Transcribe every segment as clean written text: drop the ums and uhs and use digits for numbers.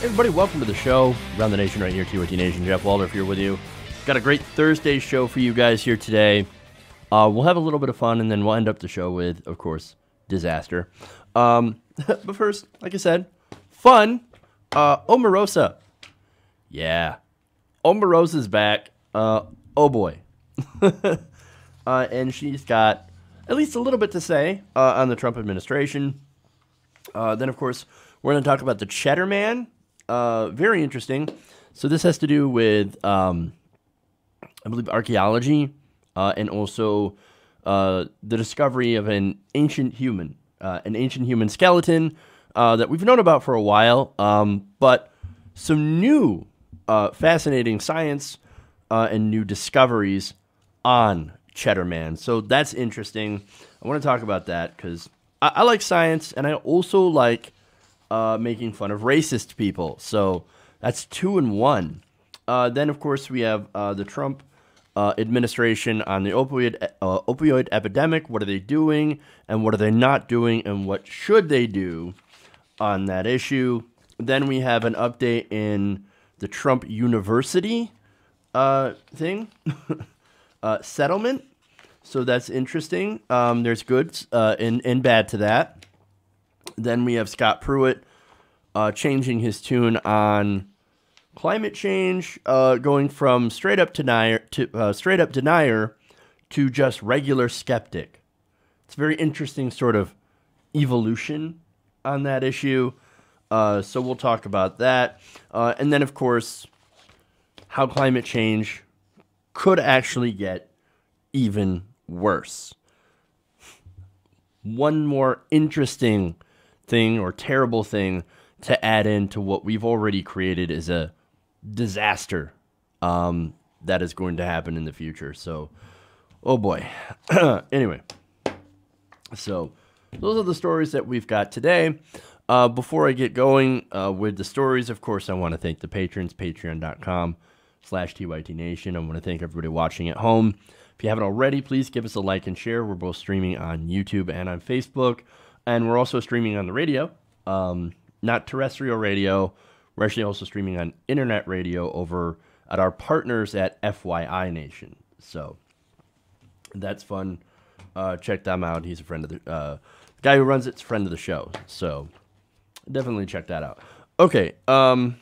Hey everybody, welcome to the show. Around the Nation right here, TYT Nation. Jeff Waldorf here with you. Got a great Thursday show for you guys here today. We'll have a little bit of fun, and then we'll end up the show with, of course, disaster. But first, like I said, fun. Omarosa. Yeah. Omarosa's back. Oh boy. And she's got at least a little bit to say on the Trump administration. Then, of course, we're going to talk about the Cheddar Man. Very interesting. So this has to do with, I believe, archaeology and also the discovery of an ancient human skeleton that we've known about for a while, but some new fascinating science and new discoveries on Cheddar Man. So that's interesting. I want to talk about that because I like science, and I also like making fun of racist people. So that's 2 in 1. Then, of course, we have the Trump administration on the opioid epidemic. What are they doing, and what are they not doing, and what should they do on that issue? Then we have an update in the Trump University thing, settlement. So that's interesting. There's good and bad to that. Then we have Scott Pruitt changing his tune on climate change, going from straight up denier to just regular skeptic. It's a very interesting sort of evolution on that issue. So we'll talk about that. And then, of course, how climate change could actually get even worse. One more interesting thing or terrible thing to add into what we've already created is a disaster that is going to happen in the future. So, oh boy. Anyway, so those are the stories that we've got today. Before I get going with the stories, of course, I want to thank the patrons, patreon.com/TYTNation. I want to thank everybody watching at home. If you haven't already, please give us a like and share. We're both streaming on YouTube and on Facebook. And we're also streaming on the radio, not terrestrial radio. We're actually also streaming on internet radio over at our partners at FYI Nation. So that's fun. Check them out. He's a friend of the guy who runs it's a friend of the show. So definitely check that out. Okay. There's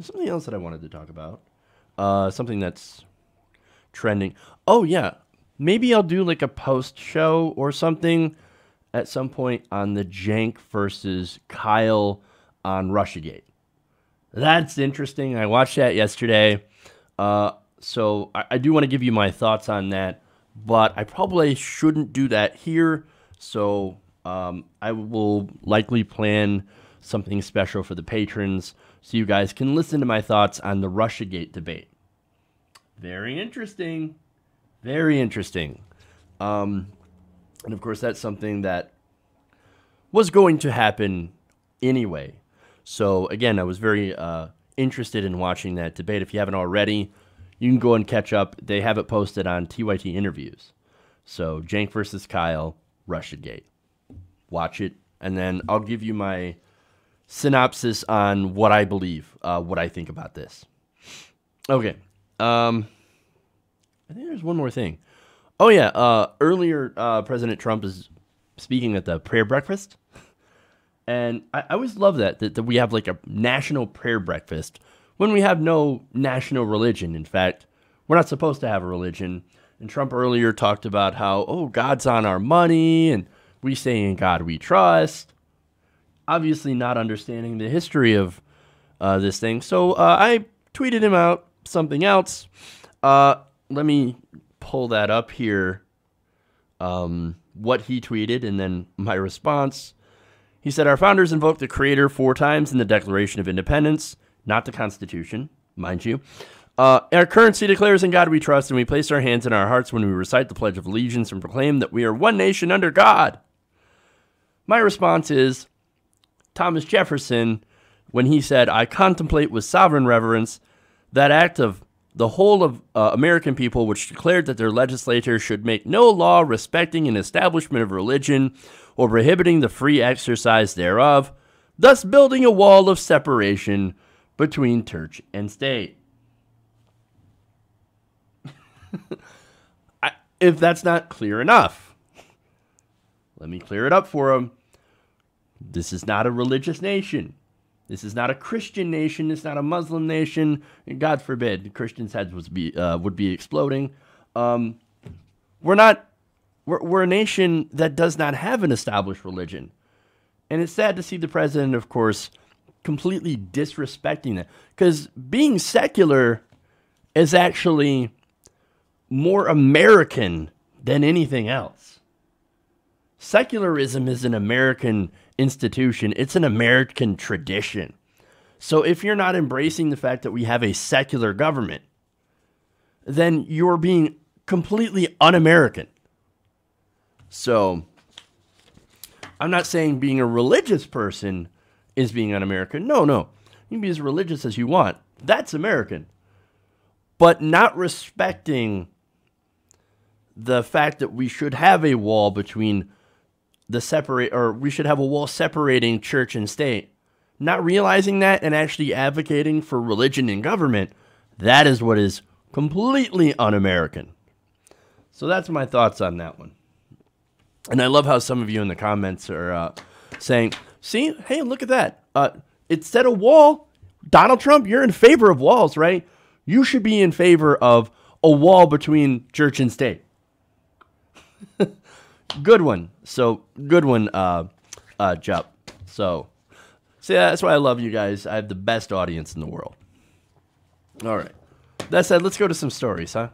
something else that I wanted to talk about. Something that's trending. Oh, yeah. Maybe I'll do like a post show or something at some point on the Jank versus Kyle on Russiagate. That's interesting. I watched that yesterday. So I do want to give you my thoughts on that, but I probably shouldn't do that here. So I will likely plan something special for the patrons so you guys can listen to my thoughts on the Russiagate debate. Very interesting. Very interesting. And of course, that's something that was going to happen anyway. So again, I was very interested in watching that debate. If you haven't already, you can go and catch up. They have it posted on TYT Interviews. So Jank versus Kyle, Russiagate. Watch it, and then I'll give you my synopsis on what I believe, what I think about this. Okay. I think there's one more thing. Oh, yeah. Earlier, President Trump is speaking at the prayer breakfast. And I always love that we have like a national prayer breakfast when we have no national religion. In fact, we're not supposed to have a religion. And Trump earlier talked about how, oh, God's on our money and we say in God we trust. Obviously not understanding the history of this thing. So I tweeted him out something else. Let me pull that up here, what he tweeted, and then my response. He said, our founders invoked the Creator 4 times in the Declaration of Independence, not the Constitution, mind you. Our currency declares in God we trust, and we place our hands in our hearts when we recite the Pledge of Allegiance and proclaim that we are one nation under God. My response is Thomas Jefferson, when he said, I contemplate with sovereign reverence that act of the whole of American people which declared that their legislature should make no law respecting an establishment of religion or prohibiting the free exercise thereof, thus building a wall of separation between church and state. If that's not clear enough, let me clear it up for them. This is not a religious nation. This is not a Christian nation. It's not a Muslim nation. And God forbid, the Christians' heads would be exploding. We're a nation that does not have an established religion. And it's sad to see the president, of course, completely disrespecting that. Because being secular is actually more American than anything else. Secularism is an American institution. It's an American tradition. So if you're not embracing the fact that we have a secular government, then you're being completely un-American. So I'm not saying being a religious person is being un-American. No. You can be as religious as you want. That's American. But not respecting the fact that we should have a wall between we should have a wall separating church and state. Not realizing that and actually advocating for religion and government, that is what is completely un-American. So that's my thoughts on that one. And I love how some of you in the comments are saying, see, hey, look at that. Instead of wall, Donald Trump, you're in favor of walls, right? You should be in favor of a wall between church and state. Good one. So, good one, Jup. So, see, that's why I love you guys. I have the best audience in the world. All right. That said, let's go to some stories, huh?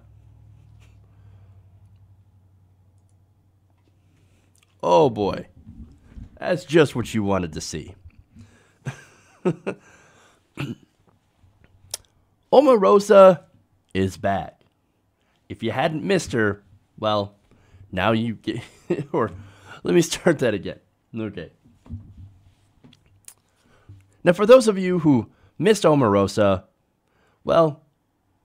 Oh, boy. That's just what you wanted to see. Omarosa is back. If you hadn't missed her, well, now you get... Or, let me start that again. Okay. Now, for those of you who missed Omarosa, well,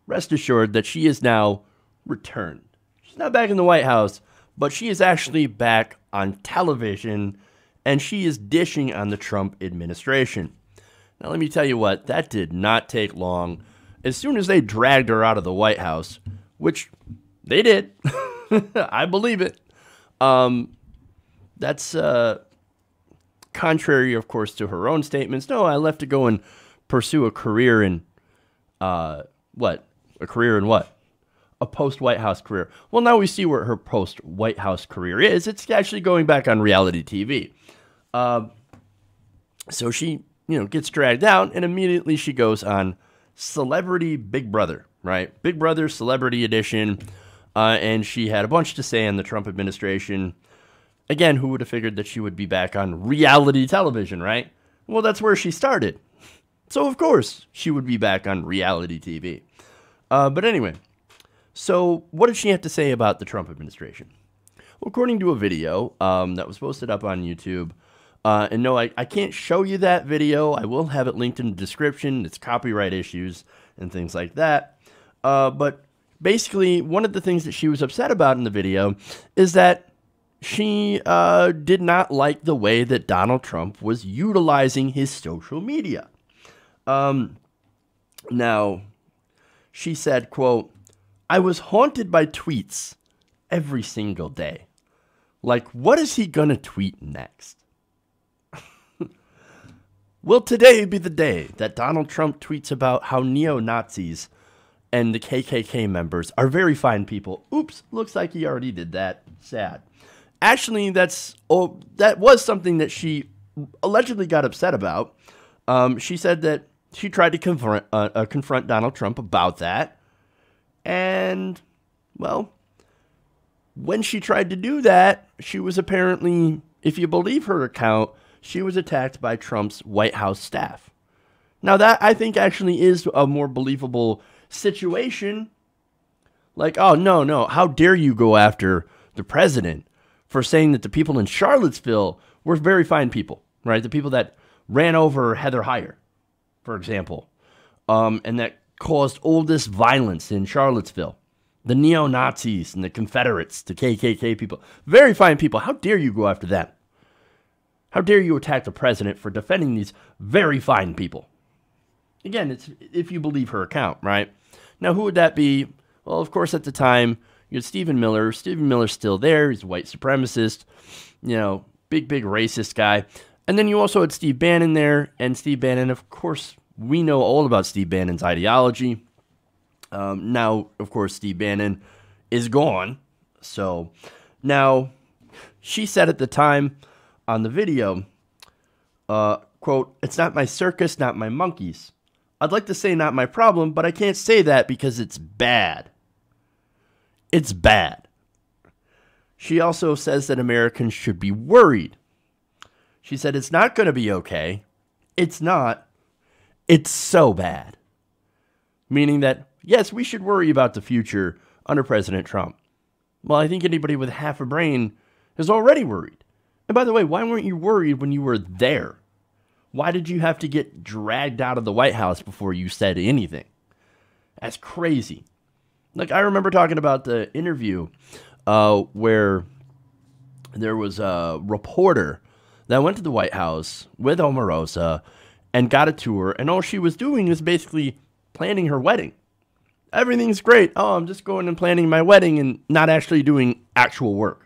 rest assured that she is now returned. She's not back in the White House, but she is actually back on television, and she is dishing on the Trump administration. Now, let me tell you what, that did not take long. As soon as they dragged her out of the White House, which they did, I believe it, that's contrary, of course, to her own statements. No, I left to go and pursue a career in, what? A career in what? A post-White House career. Well, now we see where her post-White House career is. It's actually going back on reality TV. So she, gets dragged out, and immediately she goes on Celebrity Big Brother, right? Big Brother Celebrity Edition. And she had a bunch to say on the Trump administration. Again, who would have figured that she would be back on reality television, right? Well, that's where she started. So, of course, she would be back on reality TV. But anyway, so what did she have to say about the Trump administration? Well, according to a video that was posted up on YouTube, and no, I can't show you that video. I will have it linked in the description. It's copyright issues and things like that. But basically, one of the things that she was upset about in the video is that she did not like the way that Donald Trump was utilizing his social media. Now, she said, quote, "I was haunted by tweets every single day. Like, what is he gonna tweet next?" Will today be the day that Donald Trump tweets about how neo-Nazis and the KKK members are very fine people? Oops, looks like he already did that. Sad. Actually, that was something that she allegedly got upset about. She said that she tried to confront Donald Trump about that. And, well, when she tried to do that, she was apparently, if you believe her account, she was attacked by Trump's White House staff. Now, that, I think, actually is a more believable situation. Like, oh, no, how dare you go after the president for saying that the people in Charlottesville were very fine people, right? The people that ran over Heather Heyer, for example, and that caused all this violence in Charlottesville. The neo-Nazis and the Confederates, the KKK people, very fine people. How dare you go after them? How dare you attack the president for defending these very fine people? Again, it's if you believe her account, right? Now, who would that be? Well, of course, at the time, you had Stephen Miller. Stephen Miller's still there. He's a white supremacist, big racist guy. And then you also had Steve Bannon there. And Steve Bannon, of course, we know all about Steve Bannon's ideology. Now, of course, Steve Bannon is gone. So now she said at the time on the video, quote, "It's not my circus, not my monkeys. I'd like to say not my problem, but I can't say that because it's bad. It's bad." She also says that Americans should be worried. She said it's not going to be okay. It's not. It's so bad. Meaning that, yes, we should worry about the future under President Trump. Well, I think anybody with half a brain is already worried. And by the way, why weren't you worried when you were there? Why did you have to get dragged out of the White House before you said anything? That's crazy. Like, I remember talking about the interview where there was a reporter that went to the White House with Omarosa and got a tour, and all she was doing was basically planning her wedding. Everything's great. Oh, I'm just going and planning my wedding and not actually doing actual work.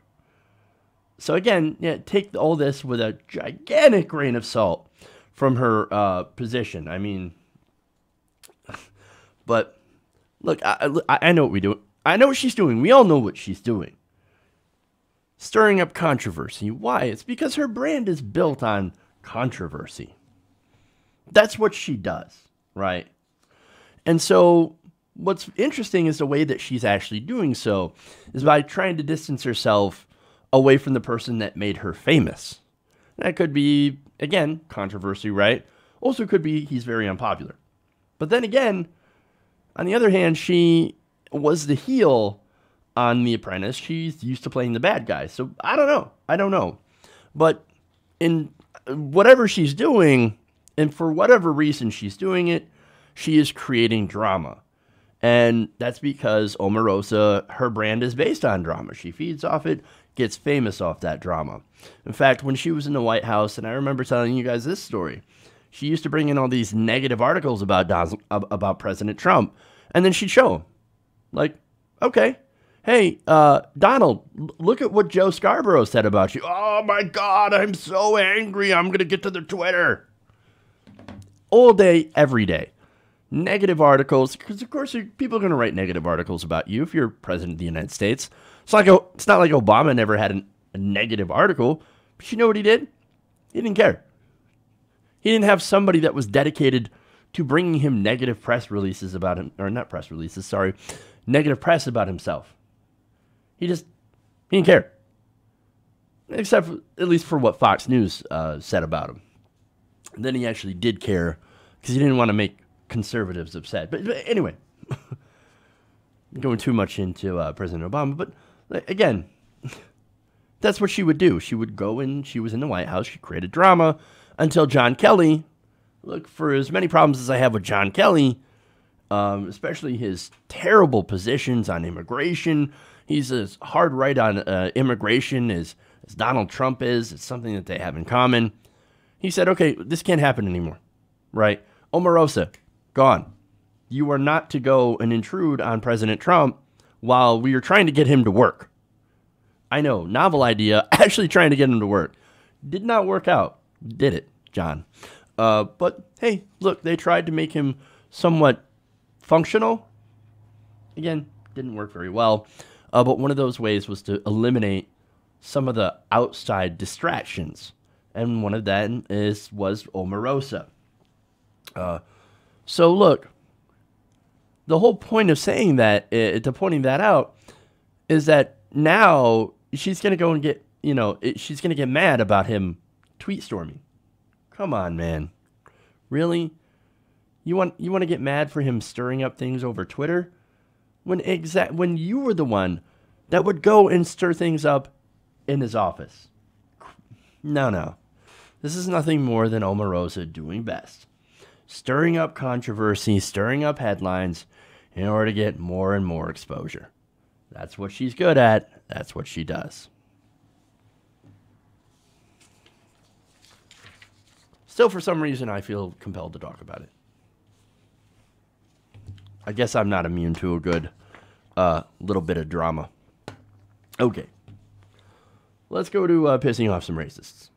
So again, take all this with a gigantic grain of salt from her position. I mean, but look, I know what we do. I know what she's doing. We all know what she's doing. Stirring up controversy. Why? It's because her brand is built on controversy. That's what she does, right? And so what's interesting is the way that she's actually doing so is by trying to distance herself away from the person that made her famous. That could be, again, controversy, right? Also could be he's very unpopular. But then again, on the other hand, she was the heel on The Apprentice. She's used to playing the bad guy. So I don't know. But in whatever she's doing, and for whatever reason she's doing it, she is creating drama. And that's because Omarosa, her brand is based on drama. She feeds off it, gets famous off that drama. In fact, when she was in the White House, and I remember telling you guys this story, she used to bring in all these negative articles about President Trump, and then she'd show them. Like, okay, hey, Donald, look at what Joe Scarborough said about you. Oh my God, I'm so angry. I'm going to get to the Twitter. All day, every day. Negative articles, because of course people are going to write negative articles about you if you're president of the United States. It's not like Obama never had a negative article, but you know what he did? He didn't care. He didn't have somebody that was dedicated to bringing him negative press releases about him, or not press releases, sorry, negative press about himself. He didn't care. Except for, at least for what Fox News said about him. And then he actually did care because he didn't want to make conservatives upset. But anyway, going too much into President Obama. But again, that's what she would do. She would go in, she was in the White House, she created drama until John Kelly, look, for as many problems as I have with John Kelly, especially his terrible positions on immigration, he's as hard right on immigration as Donald Trump is. It's something that they have in common. He said, okay, this can't happen anymore, right? Omarosa, gone. You are not to go and intrude on President Trump while we are trying to get him to work. I know, novel idea, actually trying to get him to work. Did not work out. Did it, John? But hey, look, they tried to make him somewhat functional. Again, didn't work very well. But one of those ways was to eliminate some of the outside distractions. And one of them was Omarosa. So look, the whole point of saying that, to pointing that out, is that now she's going to go and get, she's going to get mad about him tweet storming. Come on, man. Really? You want to get mad for him stirring up things over Twitter? When you were the one that would go and stir things up in his office. No. This is nothing more than Omarosa doing best. Stirring up controversy, stirring up headlines in order to get more and more exposure. That's what she's good at. That's what she does. still, for some reason, I feel compelled to talk about it. I guess I'm not immune to a good little bit of drama. Okay. Let's go to pissing off some racists.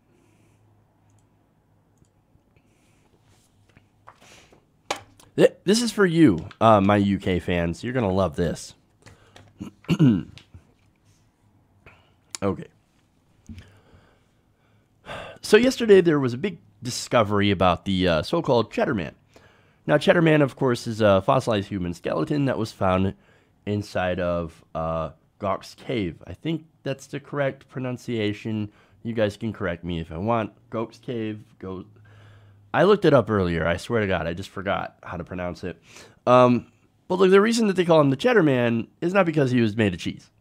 This is for you, my UK fans. You're going to love this. Okay. So yesterday there was a big discovery about the so-called Cheddar Man. Now, Cheddar Man, of course, is a fossilized human skeleton that was found inside of Gok's Cave. I think that's the correct pronunciation. You guys can correct me if I want. Gok's Cave. I looked it up earlier. I swear to God, I just forgot how to pronounce it. But look, the reason that they call him the Cheddar Man is not because he was made of cheese.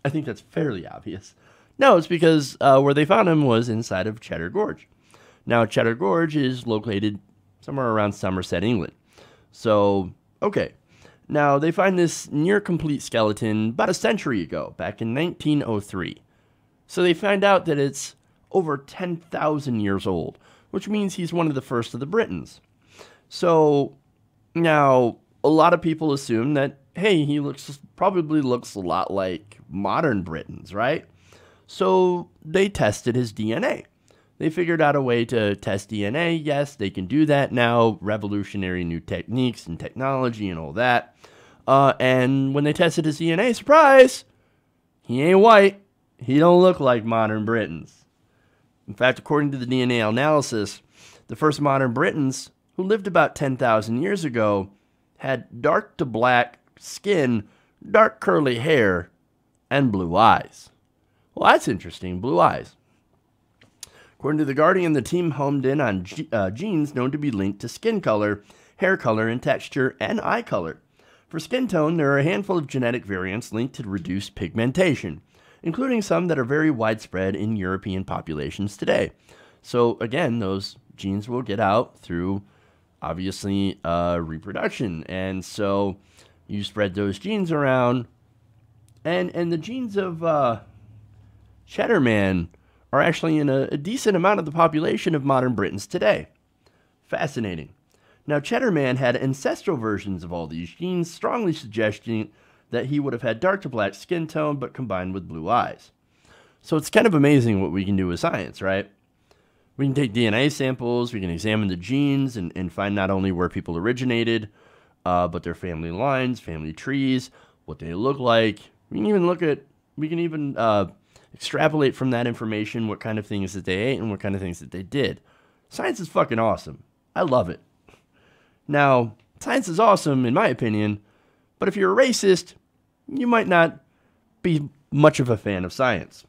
I think that's fairly obvious. No, it's because where they found him was inside of Cheddar Gorge. Now, Cheddar Gorge is located somewhere around Somerset, England. So, okay. Now, they find this near-complete skeleton about a century ago, back in 1903. So they find out that it's over 10,000 years old, which means he's one of the first of the Britons. So, now, a lot of people assume that, hey, he probably looks a lot like modern Britons, right? So they tested his DNA. They figured out a way to test DNA. Yes, they can do that now. Revolutionary new techniques and technology and all that. And when they tested his DNA, surprise, he ain't white. He don't look like modern Britons. In fact, according to the DNA analysis, the first modern Britons, who lived about 10,000 years ago, had dark to black skin, dark curly hair, and blue eyes. Well, that's interesting, blue eyes. According to The Guardian, the team homed in on genes known to be linked to skin color, hair color, and texture, and eye color. For skin tone, there are a handful of genetic variants linked to reduced pigmentation, including some that are very widespread in European populations today. So, again, those genes will get out through, obviously, reproduction. And so you spread those genes around, and the genes of Cheddar Man are actually in a decent amount of the population of modern Britons today. Fascinating. Now, Cheddar Man had ancestral versions of all these genes, strongly suggesting that he would have had dark to black skin tone, but combined with blue eyes. So it's kind of amazing what we can do with science, right? We can take DNA samples, we can examine the genes, and find not only where people originated, but their family lines, family trees, what they look like. We can even extrapolate from that information what kind of things that they ate and what kind of things that they did. Science is fucking awesome. I love it. Now, science is awesome, in my opinion, but if you're a racist, you might not be much of a fan of science.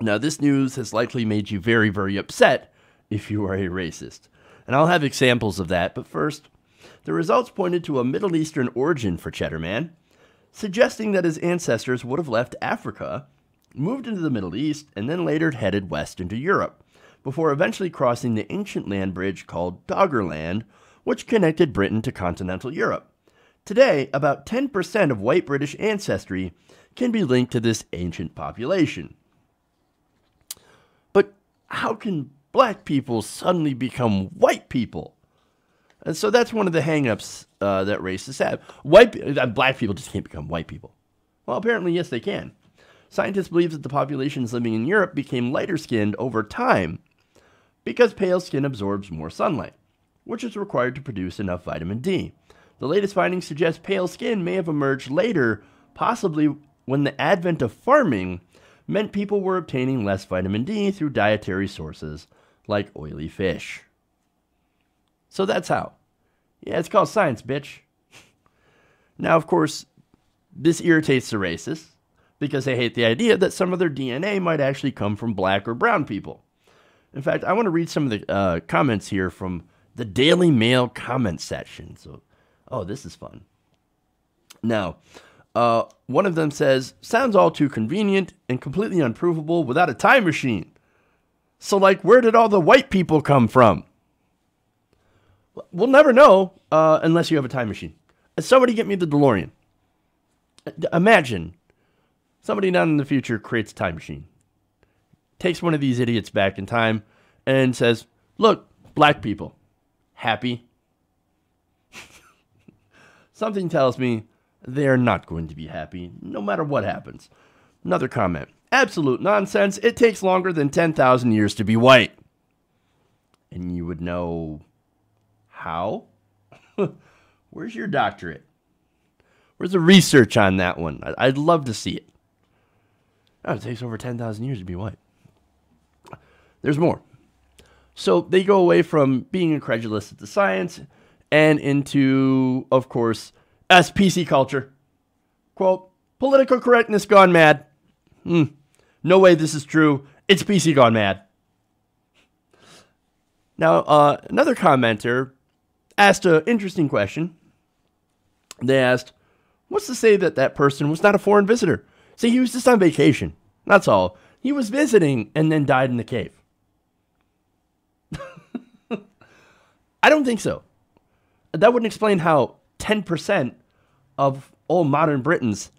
Now, this news has likely made you very, very upset if you are a racist. And I'll have examples of that, but first, the results pointed to a Middle Eastern origin for Cheddar Man, suggesting that his ancestors would have left Africa, moved into the Middle East, and then later headed west into Europe, before eventually crossing the ancient land bridge called Doggerland, which connected Britain to continental Europe. Today, about 10% of white British ancestry can be linked to this ancient population. But how can black people suddenly become white people? And so that's one of the hang-ups that racists have. Black people just can't become white people. Well, apparently, yes, they can. Scientists believe that the populations living in Europe became lighter-skinned over time because pale skin absorbs more sunlight, which is required to produce enough vitamin D. The latest findings suggest pale skin may have emerged later, possibly when the advent of farming meant people were obtaining less vitamin D through dietary sources like oily fish. So that's how. Yeah, it's called science, bitch. Now, of course, this irritates the racists because they hate the idea that some of their DNA might actually come from black or brown people. In fact, I want to read some of the comments here from the Daily Mail comment section. So, oh, this is fun. Now, one of them says, sounds all too convenient and completely unprovable without a time machine. So, like, where did all the white people come from? We'll never know unless you have a time machine. Somebody get me the DeLorean. Imagine somebody down in the future creates a time machine, takes one of these idiots back in time, and says, look, Black people, happy? Something tells me they're not going to be happy, no matter what happens. Another comment. Absolute nonsense. It takes longer than 10,000 years to be white. And you would know how? Where's your doctorate? Where's the research on that one? I'd love to see it. Oh, it takes over 10,000 years to be white. There's more. So they go away from being incredulous at the science and into, of course, PC culture. Quote, political correctness gone mad. No way this is true. It's PC gone mad. Now, another commenter asked an interesting question. They asked, what's to say that that person was not a foreign visitor? See, he was just on vacation. That's all. He was visiting and then died in the cave. I don't think so. That wouldn't explain how 10% of all modern Britons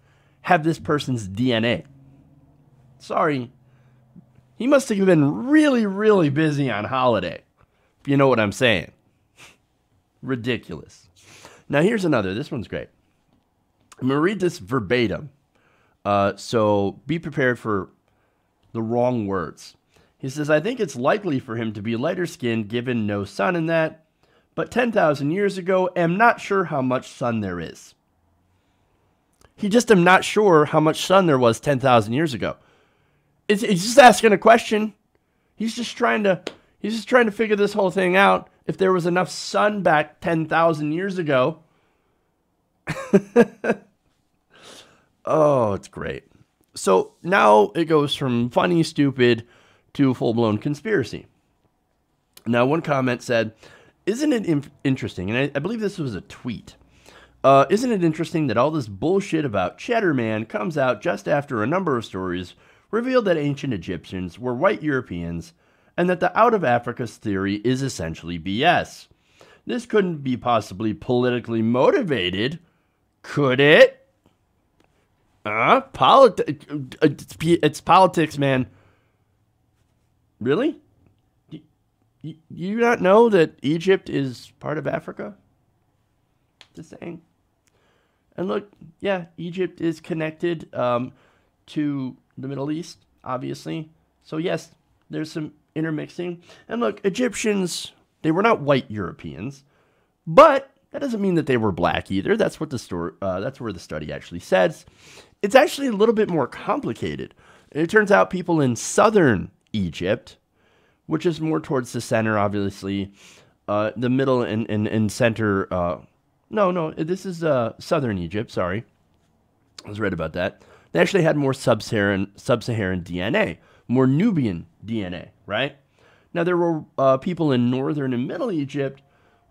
have this person's DNA. Sorry. He must have been really, really busy on holiday. If you know what I'm saying. Ridiculous. Now here's another. This one's great. I'm going to read this verbatim. So be prepared for the wrong words. He says, I think it's likely for him to be lighter skinned given no sun in that, but 10,000 years ago, am not sure how much sun there is. He just am not sure how much sun there was 10,000 years ago. He's just asking a question. He's just trying to figure this whole thing out. If there was enough sun back 10,000 years ago. Oh, it's great. So now it goes from funny, stupid to full-blown conspiracy. Now, one comment said, isn't it interesting, and I believe this was a tweet, isn't it interesting that all this bullshit about Cheddar Man comes out just after a number of stories revealed that ancient Egyptians were white Europeans and that the out-of-Africa's theory is essentially BS? This couldn't be possibly politically motivated, could it? It's politics, man. Really? You not know that Egypt is part of Africa? Just saying. And look, yeah, Egypt is connected to the Middle East, obviously. So yes, there's some intermixing. And look, Egyptians, they were not white Europeans, but that doesn't mean that they were black either. That's what the story. That's where the study actually says. It's actually a little bit more complicated. It turns out people in southern Egypt, which is more towards the center, obviously, the middle and center. No, this is southern Egypt. Sorry, I was right about that. They actually had more sub-Saharan DNA, more Nubian DNA, right? Now there were people in northern and middle Egypt.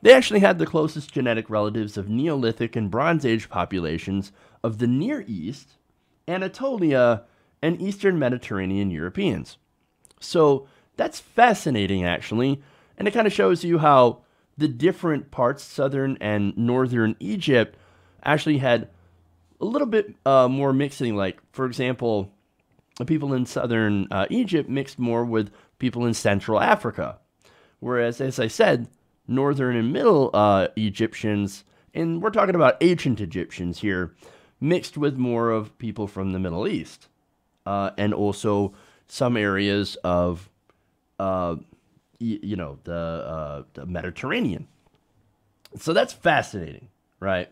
They actually had the closest genetic relatives of Neolithic and Bronze Age populations of the Near East, Anatolia, and Eastern Mediterranean Europeans. So that's fascinating, actually, and it kind of shows you how the different parts, southern and northern Egypt, actually had a little bit more mixing. Like, for example, the people in southern Egypt mixed more with people in Central Africa, whereas, as I said, northern and middle Egyptians, and we're talking about ancient Egyptians here, mixed with more of people from the Middle East, and also some areas of, the Mediterranean. So that's fascinating, right?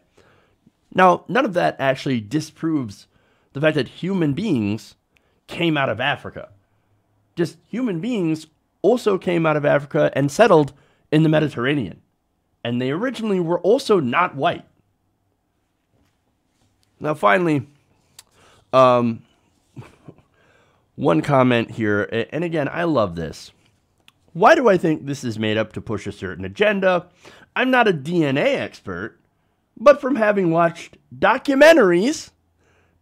Now, none of that actually disproves the fact that human beings came out of Africa. Just human beings also came out of Africa and settled in the Mediterranean. And they originally were also not white. Now, finally, one comment here, and again, I love this. Why do I think this is made up to push a certain agenda? I'm not a DNA expert, but from having watched documentaries,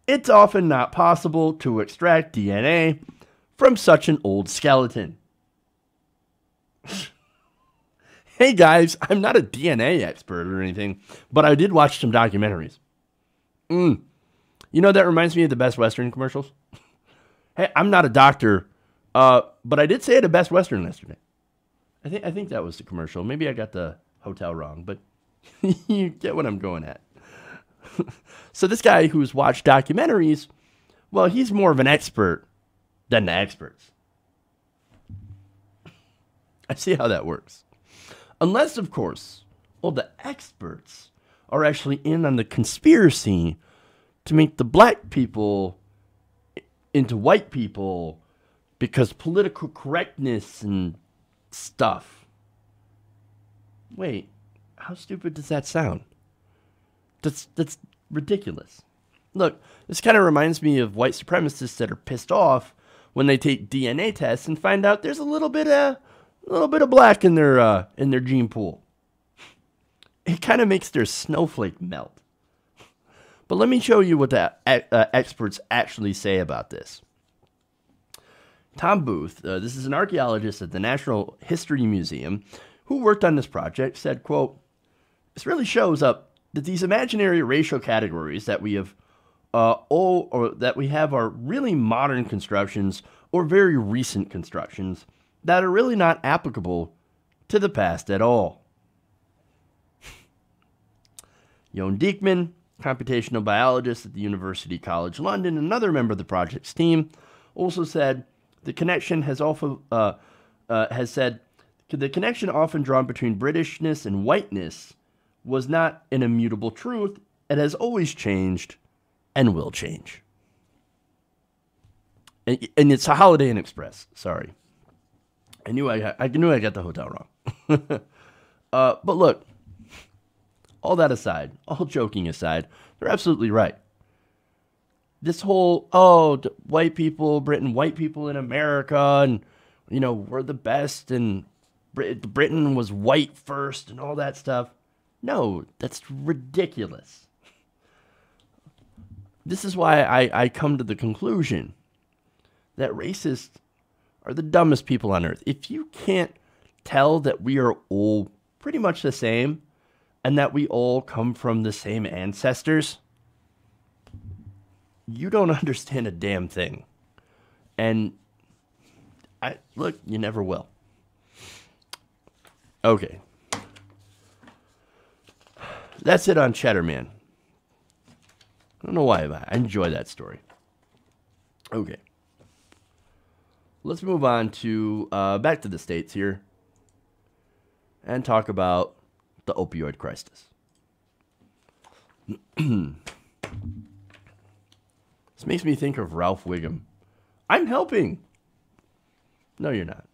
it's often not possible to extract DNA from such an old skeleton. Hey guys, I'm not a DNA expert or anything, but I did watch some documentaries. You know, that reminds me of the Best Western commercials. Hey, I'm not a doctor, but I did say it at Best Western yesterday. I think that was the commercial. Maybe I got the hotel wrong, but you get what I'm going at. So this guy who's watched documentaries, well, he's more of an expert than the experts. I see how that works. Unless, of course, all the experts are actually in on the conspiracy to make the black people into white people because political correctness and stuff. Wait, how stupid does that sound? That's ridiculous. Look, this kind of reminds me of white supremacists that are pissed off when they take DNA tests and find out there's a little bit of black in their gene pool. It kind of makes their snowflake melt. But let me show you what the experts actually say about this. Tom Booth, this is an archaeologist at the National History Museum who worked on this project, said, quote, "This really shows up that these imaginary racial categories that we have are really modern constructions or very recent constructions that are really not applicable to the past at all." Jon Diekman, computational biologist at the University College London, another member of the project's team, also said the connection has said the connection often drawn between Britishness and whiteness was not an immutable truth. It has always changed and will change. And it's a Holiday Inn Express. Sorry, I knew I got the hotel wrong. But look, all that aside, all joking aside, they're absolutely right. This whole, white people, Britain, white people in America, and, we're the best, and Britain was white first, and all that stuff. No, that's ridiculous. This is why I come to the conclusion that racists are the dumbest people on earth. If you can't tell that we are all pretty much the same, and that we all come from the same ancestors, you don't understand a damn thing. And you never will. Okay. That's it on Cheddar Man. I don't know why, but I enjoy that story. Okay. Let's move on to back to the States here and talk about the opioid crisis. This makes me think of Ralph Wiggum. I'm helping. No, you're not.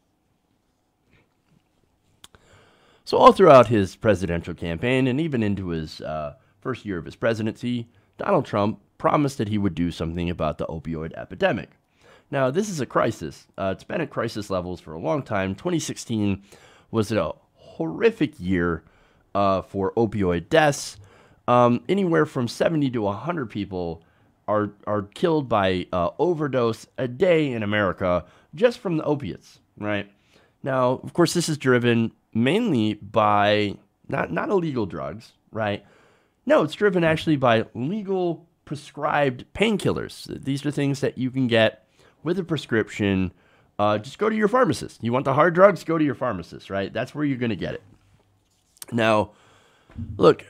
So all throughout his presidential campaign and even into his first year of his presidency, Donald Trump promised that he would do something about the opioid epidemic. Now, this is a crisis. It's been at crisis levels for a long time. 2016 was a horrific year for opioid deaths. Anywhere from 70 to 100 people are killed by overdose a day in America just from the opiates, right? Now, of course, this is driven mainly by not illegal drugs, right? No, it's driven actually by legal prescribed painkillers. These are things that you can get with a prescription. Just go to your pharmacist. You want the hard drugs? Go to your pharmacist, right? That's where you're going to get it. Now, look,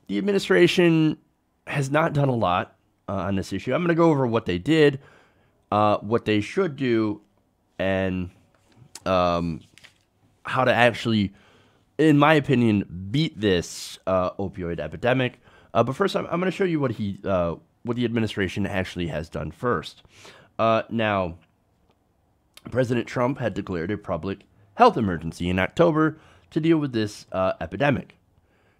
the administration has not done a lot on this issue. I'm going to go over what they did, what they should do, and how to actually, in my opinion, beat this opioid epidemic. But first, I'm going to show you what the administration actually has done first. Now, President Trump had declared a public health emergency in October to deal with this epidemic.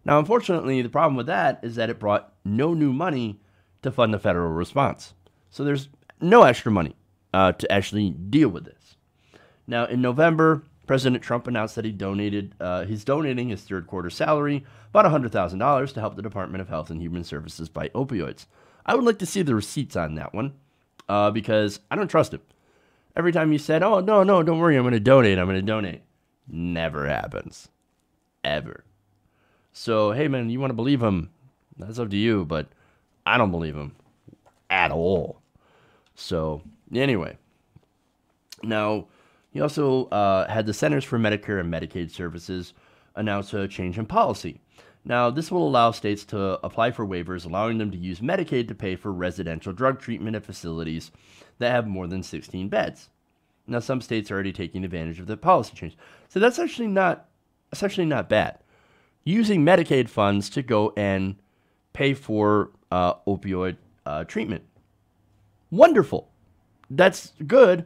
Now, unfortunately, the problem with that is that it brought no new money to fund the federal response. So there's no extra money to actually deal with this. Now, in November, President Trump announced that he's donating his third quarter salary, about $100,000, to help the Department of Health and Human Services fight opioids. I would like to see the receipts on that one because I don't trust him. Every time he said, "Oh, no, don't worry, I'm going to donate," never happens. Ever. So, hey, man, you want to believe him? That's up to you, but I don't believe him at all. So, anyway. Now, He also had the Centers for Medicare and Medicaid Services announce a change in policy. Now, this will allow states to apply for waivers, allowing them to use Medicaid to pay for residential drug treatment at facilities that have more than 16 beds. Now, some states are already taking advantage of the policy change. So that's actually not bad. Using Medicaid funds to go and pay for opioid treatment. Wonderful. That's good.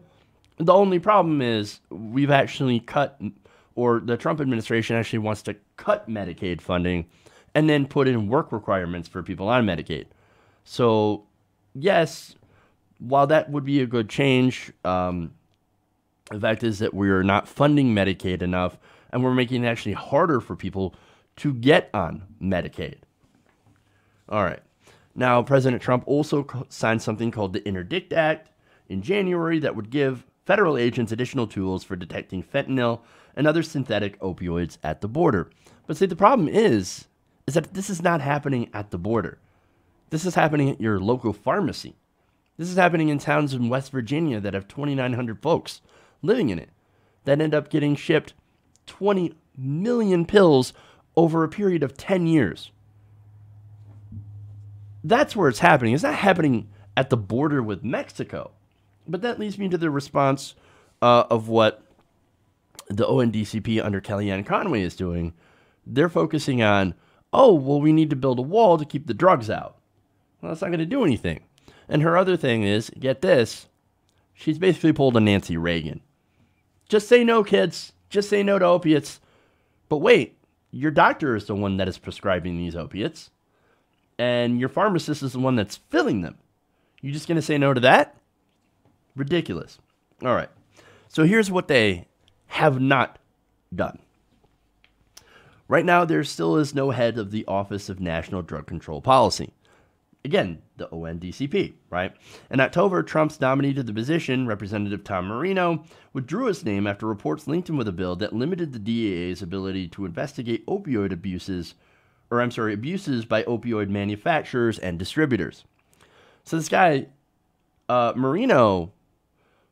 The only problem is we've actually cut, or the Trump administration actually wants to cut Medicaid funding and then put in work requirements for people on Medicaid. So, yes, while that would be a good change, the fact is that we're not funding Medicaid enough, and we're making it actually harder for people to get on Medicaid. All right. Now, President Trump also signed something called the Interdict Act in January that would give federal agents additional tools for detecting fentanyl and other synthetic opioids at the border. But see, the problem is that this is not happening at the border. This is happening at your local pharmacy. This is happening in towns in West Virginia that have 2,900 folks living in it that end up getting shipped 20 million pills over a period of 10 years. That's where it's happening. It's not happening at the border with Mexico. But that leads me to the response of what the ONDCP under Kellyanne Conway is doing. They're focusing on, oh, well, we need to build a wall to keep the drugs out. Well, that's not going to do anything. And her other thing is, get this, she's basically pulled a Nancy Reagan. Just say no, kids. Just say no to opiates. But wait, your doctor is the one that is prescribing these opiates. And your pharmacist is the one that's filling them. You just going to say no to that? Ridiculous. All right. So here's what they have not done. Right now, there still is no head of the Office of National Drug Control Policy. Again, the ONDCP, right? In October, Trump's nominee to the position, Representative Tom Marino, withdrew his name after reports linked him with a bill that limited the DEA's ability to investigate abuses by opioid manufacturers and distributors. So this guy, Marino,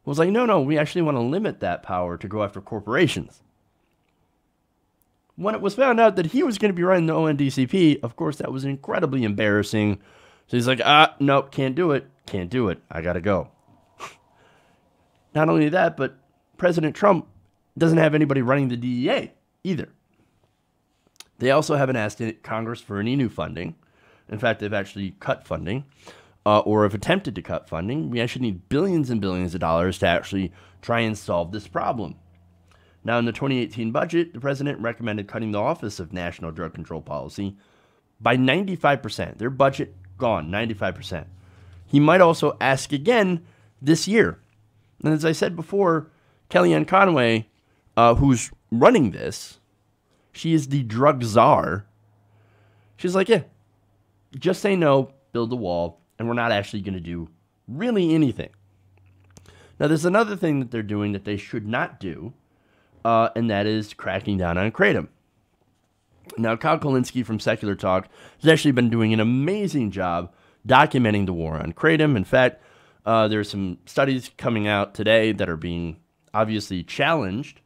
was like, no, we actually want to limit that power to go after corporations. When it was found out that he was going to be running the ONDCP, of course, that was incredibly embarrassing. So he's like, nope, can't do it. Can't do it. I got to go. Not only that, but President Trump doesn't have anybody running the DEA either. They also haven't asked Congress for any new funding. In fact, they've actually cut funding or have attempted to cut funding. We actually need billions and billions of dollars to actually try and solve this problem. Now, in the 2018 budget, the president recommended cutting the Office of National Drug Control Policy by 95%. Their budget gone, 95%. He might also ask again this year. And as I said before, Kellyanne Conway, who's running this, she is the drug czar. She's like, yeah, just say no, build the wall, and we're not actually going to do really anything. Now, there's another thing that they're doing that they should not do, and that is cracking down on kratom. Now, Kyle Kulinski from Secular Talk has actually been doing an amazing job documenting the war on kratom. In fact, there's some studies coming out today that are being obviously challenged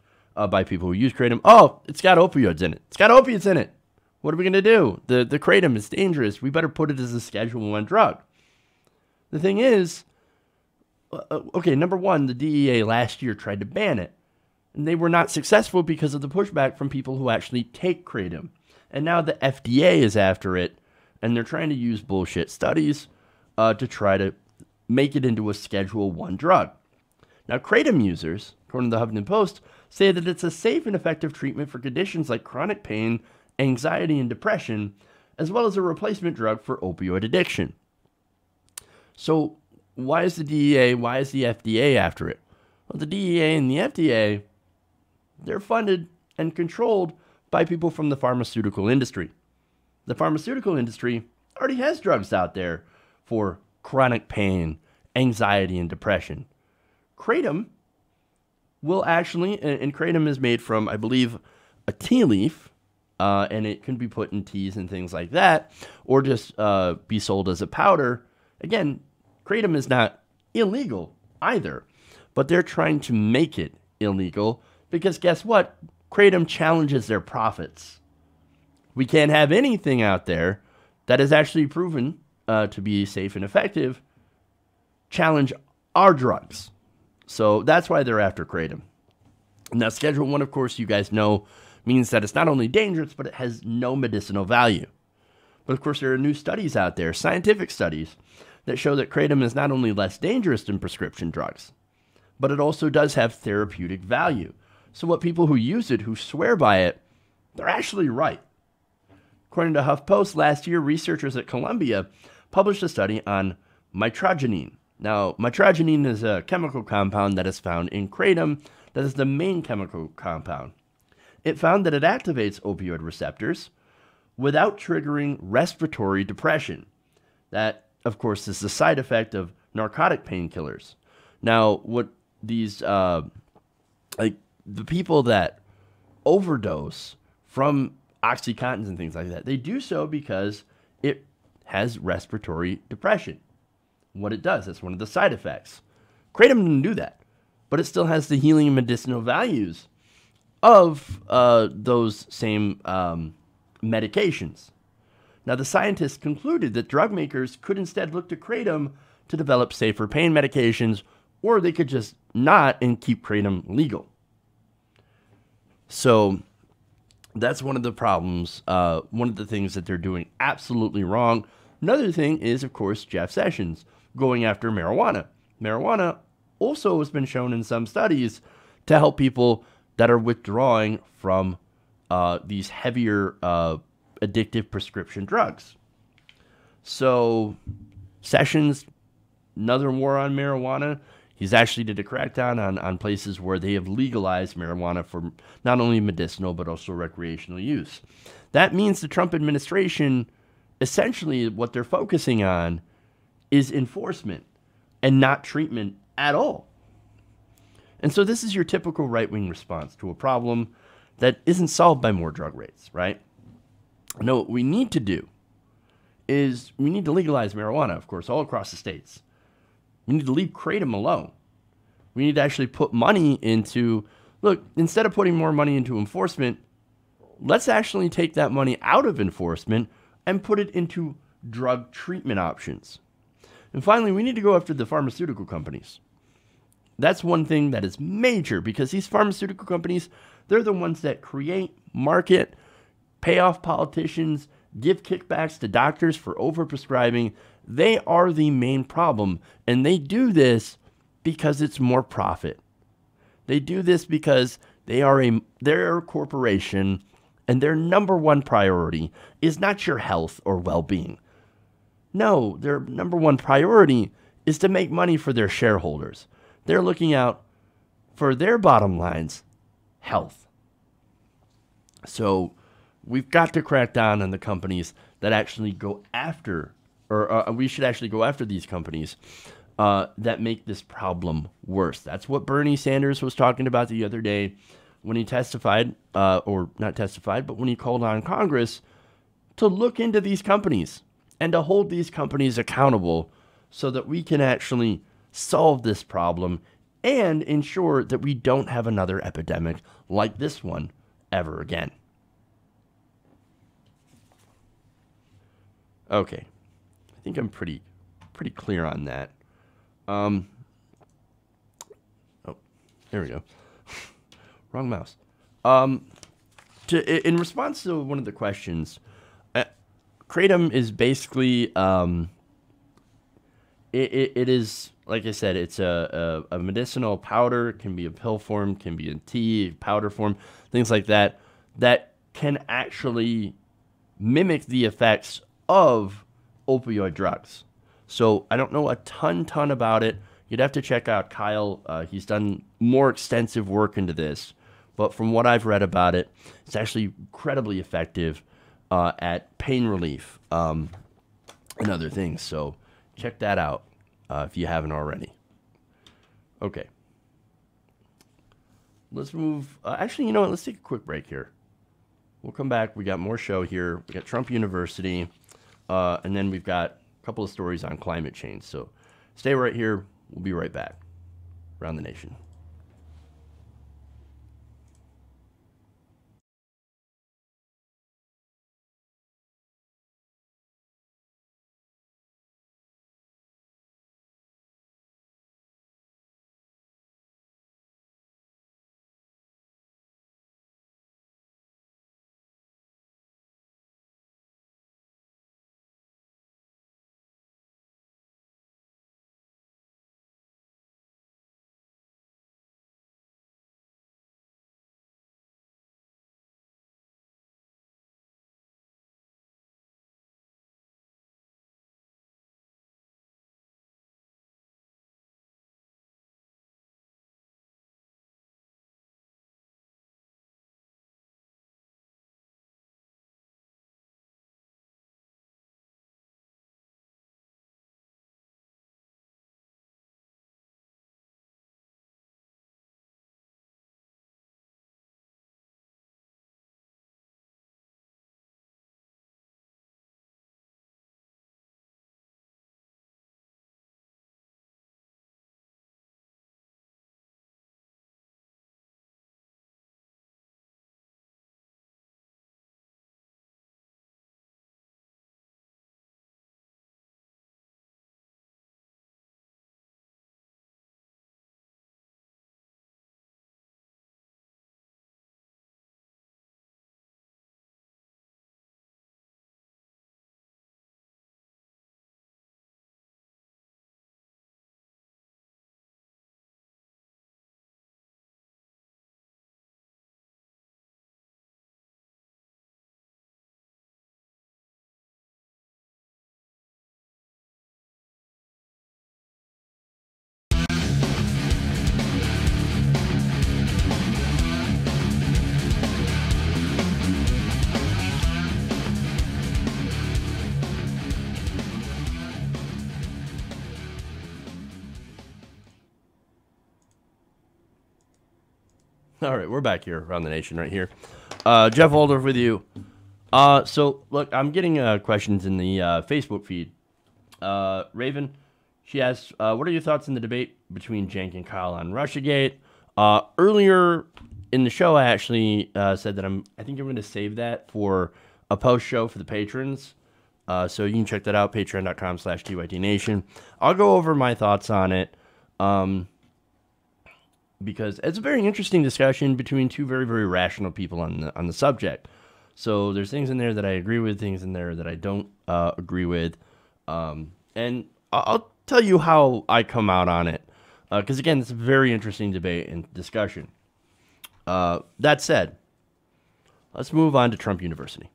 by people who use kratom. Oh, it's got opioids in it. It's got opiates in it. What are we going to do? The kratom is dangerous. We better put it as a Schedule I drug. The thing is, okay, number one, the DEA last year tried to ban it. And they were not successful because of the pushback from people who actually take kratom. And now the FDA is after it, and they're trying to use bullshit studies to try to make it into a Schedule I drug. Now, kratom users, according to the Huffington Post, say that it's a safe and effective treatment for conditions like chronic pain, anxiety, and depression, as well as a replacement drug for opioid addiction. So why is the DEA, why is the FDA after it? Well, the DEA and the FDA, they're funded and controlled by people from the pharmaceutical industry. The pharmaceutical industry already has drugs out there for chronic pain, anxiety, and depression. Kratom will actually, and kratom is made from, I believe, a tea leaf, and it can be put in teas and things like that, or just be sold as a powder. Again, kratom is not illegal either, but they're trying to make it illegal because guess what? Kratom challenges their profits. We can't have anything out there that is actually proven to be safe and effective challenge our drugs. So that's why they're after Kratom. Now, Schedule 1, of course, you guys know, means that it's not only dangerous, but it has no medicinal value. But, of course, there are new studies out there, scientific studies, that show that Kratom is not only less dangerous than prescription drugs, but it also does have therapeutic value. So what people who use it, who swear by it, they're actually right. According to HuffPost, last year, researchers at Columbia published a study on mitragynine. Now, mitragynine is a chemical compound that is found in Kratom that is the main chemical compound. It found that it activates opioid receptors without triggering respiratory depression. That, of course, is the side effect of narcotic painkillers. Now, what these, like the people that overdose from Oxycontins and things like that, they do so because it has respiratory depression. What it does, that's one of the side effects. Kratom didn't do that, but it still has the healing and medicinal values of those same medications. Now, the scientists concluded that drug makers could instead look to Kratom to develop safer pain medications, or they could just not and keep Kratom legal. So that's one of the problems, one of the things that they're doing absolutely wrong. Another thing is, of course, Jeff Sessions going after marijuana. Marijuana also has been shown in some studies to help people that are withdrawing from these heavier addictive prescription drugs. So Sessions, another war on marijuana. He's actually did a crackdown on places where they have legalized marijuana for not only medicinal but also recreational use. That means the Trump administration, essentially what they're focusing on is enforcement and not treatment at all. And so this is your typical right-wing response to a problem that isn't solved by more drug rates, right? No, what we need to do is we need to legalize marijuana, of course, all across the states. We need to leave Kratom alone. We need to actually put money into, look, instead of putting more money into enforcement, let's actually take that money out of enforcement and put it into drug treatment options. And finally, we need to go after the pharmaceutical companies. That's one thing that is major because these pharmaceutical companies, they're the ones that create, market, pay off politicians, give kickbacks to doctors for overprescribing. They are the main problem, and they do this because it's more profit. They do this because they're a corporation, and their number one priority is not your health or well-being. No, their number one priority is to make money for their shareholders. They're looking out for their bottom line's health. So we've got to crack down on the companies that actually go after, or we should actually go after these companies that make this problem worse. That's what Bernie Sanders was talking about the other day when he testified, or not testified, but when he called on Congress to look into these companies and to hold these companies accountable so that we can actually solve this problem and ensure that we don't have another epidemic like this one ever again. Okay, I think I'm pretty clear on that. Oh, there we go. Wrong mouse. In response to one of the questions, Kratom is basically it is, like I said, it's a medicinal powder. It can be a pill form, can be in tea, powder form, things like that, that can actually mimic the effects of opioid drugs. So I don't know a ton about it. You'd have to check out Kyle. He's done more extensive work into this. But from what I've read about it, it's actually incredibly effective at pain relief and other things. So check that out if you haven't already. Okay. Let's move. Actually, you know what? Let's take a quick break here. We'll come back. We got more show here. We got Trump University. And then we've got a couple of stories on climate change. So stay right here. We'll be right back. Around the Nation. All right, we're back here around the nation right here. Jeff Waldorf with you. So, look, I'm getting questions in the Facebook feed. Raven, she asks, what are your thoughts on the debate between Cenk and Kyle on Russiagate? Earlier in the show, I actually said that I think I'm going to save that for a post show for the patrons. So you can check that out, patreon.com/TYTNation. I'll go over my thoughts on it. Because it's a very interesting discussion between two very, very rational people on the subject. So there's things in there that I agree with, things in there that I don't agree with. And I'll tell you how I come out on it. Because, again, it's a very interesting debate and discussion. That said, let's move on to Trump University.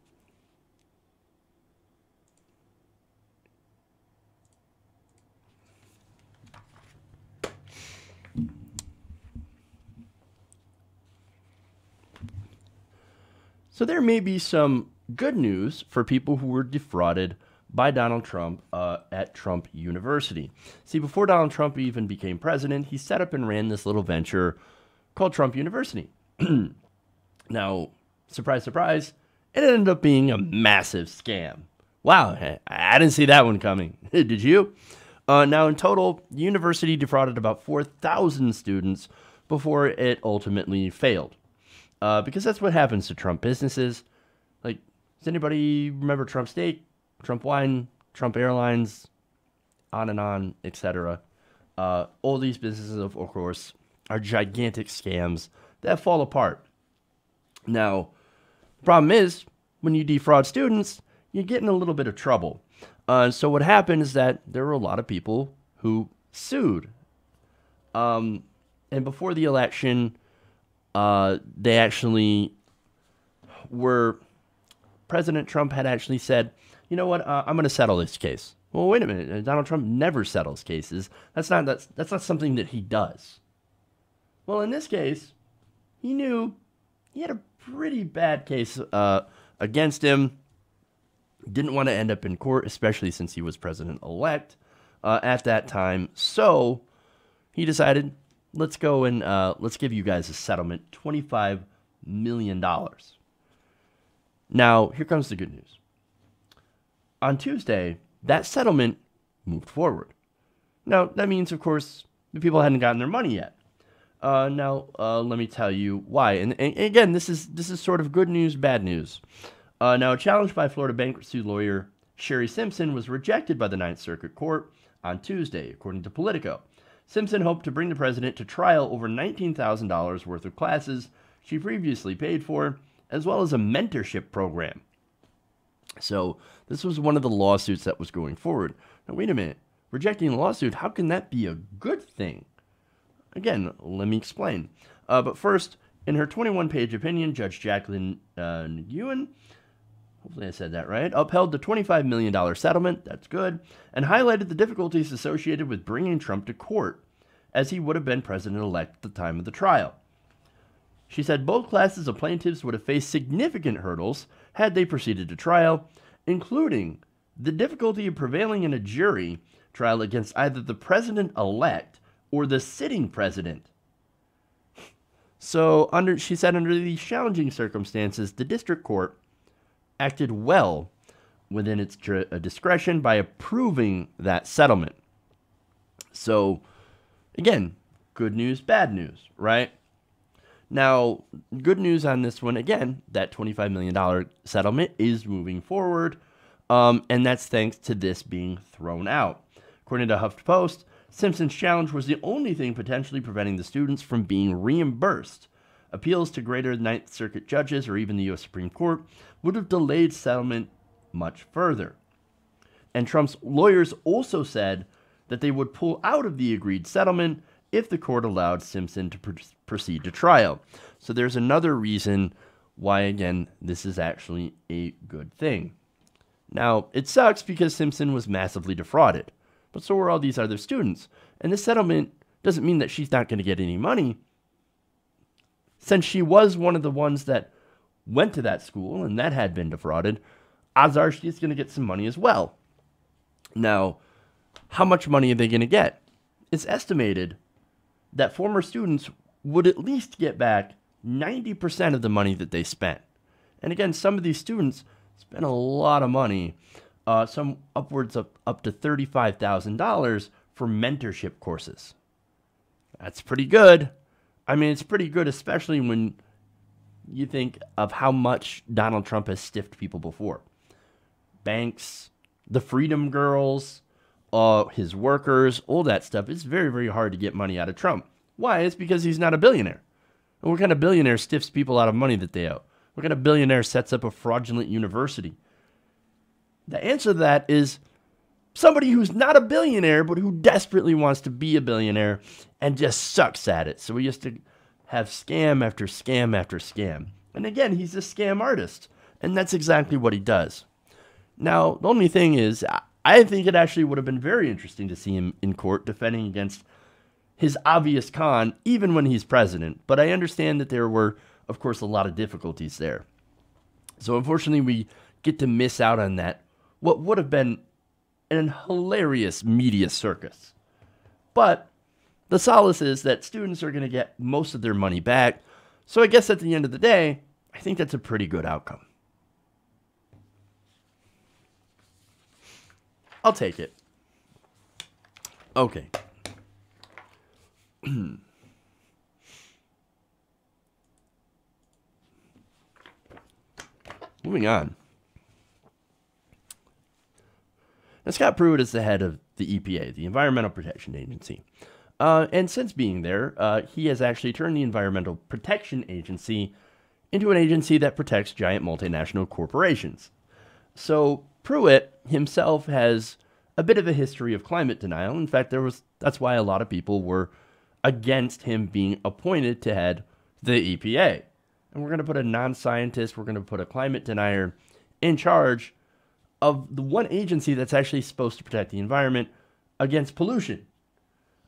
So there may be some good news for people who were defrauded by Donald Trump at Trump University. See, before Donald Trump even became president, he set up and ran this little venture called Trump University. Now, surprise, surprise, it ended up being a massive scam. Wow, I didn't see that one coming. Did you? Now, in total, the university defrauded about 4,000 students before it ultimately failed. Because that's what happens to Trump businesses. Like, does anybody remember Trump Steak, Trump Wine, Trump Airlines, on, etc.? All these businesses, of course, are gigantic scams that fall apart. Now, the problem is, when you defraud students, you get in a little bit of trouble. So what happened is that there were a lot of people who sued. And before the election, they actually were, President Trump had actually said, you know what, I'm going to settle this case. Well, wait a minute, Donald Trump never settles cases. That's not something that he does. Well, in this case, he knew he had a pretty bad case against him. Didn't want to end up in court, especially since he was president-elect at that time. So he decided, let's go and let's give you guys a settlement, $25 million. Now, here comes the good news. On Tuesday, that settlement moved forward. Now, that means, of course, the people hadn't gotten their money yet. Now, let me tell you why. And again, this is sort of good news, bad news. Now, a challenge by Florida bankruptcy lawyer Sherry Simpson was rejected by the Ninth Circuit Court on Tuesday, according to Politico. Simpson hoped to bring the president to trial over $19,000 worth of classes she previously paid for, as well as a mentorship program. So this was one of the lawsuits that was going forward. Now, wait a minute. Rejecting a lawsuit, how can that be a good thing? Again, let me explain. But first, in her 21-page opinion, Judge Jacqueline Nguyen, hopefully I said that right, upheld the $25 million settlement, that's good, and highlighted the difficulties associated with bringing Trump to court, as he would have been president-elect at the time of the trial. She said both classes of plaintiffs would have faced significant hurdles had they proceeded to trial, including the difficulty of prevailing in a jury trial against either the president-elect or the sitting president. So, she said under these challenging circumstances, the district court acted well within its discretion by approving that settlement. So, again, good news, bad news, right? Now, good news on this one, again, that $25 million settlement is moving forward, and that's thanks to this being thrown out. According to HuffPost, Simpson's challenge was the only thing potentially preventing the students from being reimbursed. Appeals to greater Ninth Circuit judges or even the U.S. Supreme Court would have delayed settlement much further. And Trump's lawyers also said that they would pull out of the agreed settlement if the court allowed Simpson to proceed to trial. So there's another reason why, again, this is actually a good thing. Now, it sucks because Simpson was massively defrauded, but so were all these other students. And this settlement doesn't mean that she's not going to get any money. Since she was one of the ones that went to that school and that had been defrauded, odds are she's going to get some money as well. Now, how much money are they going to get? It's estimated that former students would at least get back 90% of the money that they spent. And again, some of these students spent a lot of money, some upwards of up to $35,000 for mentorship courses. That's pretty good. I mean, it's pretty good, especially when you think of how much Donald Trump has stiffed people before. Banks, the Freedom Girls, his workers, all that stuff. It's very, very hard to get money out of Trump. Why? It's because he's not a billionaire. And what kind of billionaire stiffs people out of money that they owe? What kind of billionaire sets up a fraudulent university? The answer to that is somebody who's not a billionaire, but who desperately wants to be a billionaire and just sucks at it. So he has to have scam after scam after scam. And again, he's a scam artist. And that's exactly what he does. Now, the only thing is, I think it actually would have been very interesting to see him in court defending against his obvious con, even when he's president. But I understand that there were, of course, a lot of difficulties there. So unfortunately, we get to miss out on that, what would have been an hilarious media circus. But the solace is that students are going to get most of their money back. So I guess at the end of the day, I think that's a pretty good outcome. I'll take it. Okay. Moving on. Now, Scott Pruitt is the head of the EPA, the Environmental Protection Agency. And since being there, he has actually turned the Environmental Protection Agency into an agency that protects giant multinational corporations. So Pruitt himself has a bit of a history of climate denial. In fact, that's why a lot of people were against him being appointed to head the EPA. And we're going to put a non-scientist, we're going to put a climate denier in charge of the one agency that's actually supposed to protect the environment against pollution